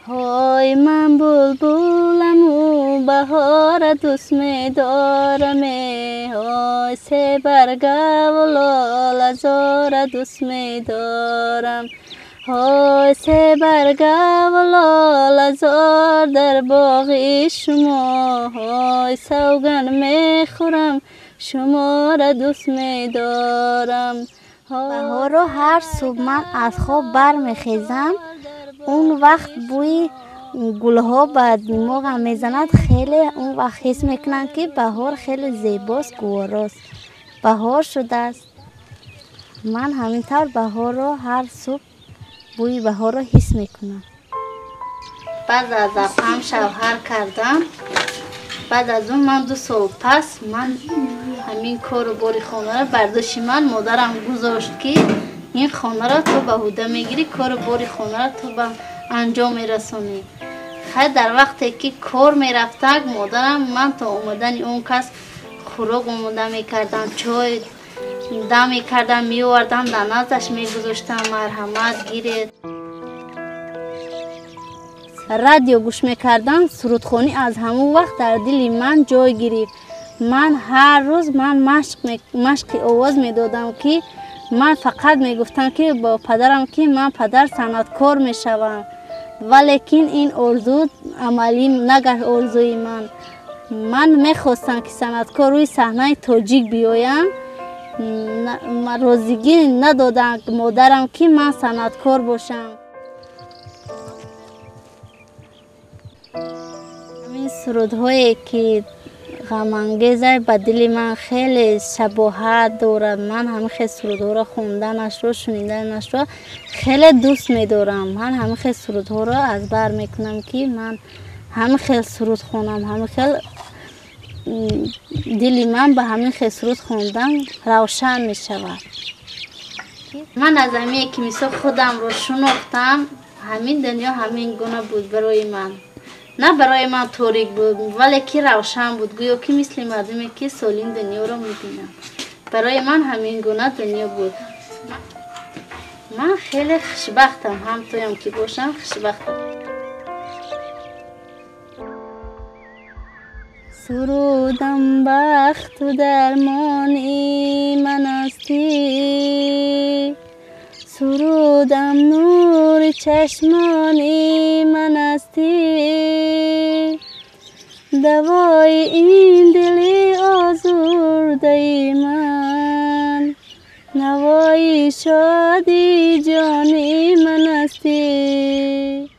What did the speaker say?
های من بلبلم و بهار دوست می دارم، های سه برگه و لاله زار دوست می دارم، های سه برگه و لاله زار در باغ شما، های سوگن می خورم شما را دوست می دارم. بهار رو هر صبح من از خواب برمیخیزم، اون وقت بوی گلها به دماغم میزند، خیلی اون وقت حس میکنم که بهار خیلی زیباست، گواراست، بهار شده است. من همینطور بهار رو هر صبح بوی بهار رو حس میکنم. بعد از اپم شوهر کردم، بعد از اون من 2 سال پس من همین کار و باری خانه را برداشت من مادرم گذاشت که این خانه را تو به عهده میگیری، کار و باری خانه را تو به انجام میرسونی. خیلی در وقتی که کار میرفتم مادرم من تا اومدن اون کس خوراک آماده میکردم، چای دم میکردم میوردم در نزدش میگذاشتم مرحمت گیرید. رادیو گوش میکردم، سرودخوانی از همون وقت در دل من جای گرفت. من هر روز مشق آواز میدادم که من فقط میگفتم که با پدرم که من پدر صنعتکار میشوم، ولیکن این آرزو عملی نگشت. آرزوی من میخواستم که صنعتکار روی صحنه تاجیک بیایم، رازیگی ندادم مادرم که من صنعتکار باشم. این سرودهایی که غم انگیزه به دل من خیلی شباهت دارد. من همه خیلی سرودها را خوندنش رو شنیدنش رو خیلی دوست می‌دارم. من همه خیلی سرودها را از بر میکنم که من همه خیلی سرود خونم، همه خیلی دل من به همین خیلی سرود خوندن روشن می شود. من از همین که مثل خودم رو شناختم، همین دنیا همین گونه بود برای من. نه برای من تاریک بود ولی که روشن بود، گویا که مثل مردمی که سالین دنیا رو میبینم. برای من همین گونه دنیا بود. من خیلی خوشبختم، هم تویم که باشم خوشبختم. سرودم بخت و درمانی من هستی، سرودم نور چشمانی من هستی، دوای این دل آزرده من، نوای شادی جانی من هستی.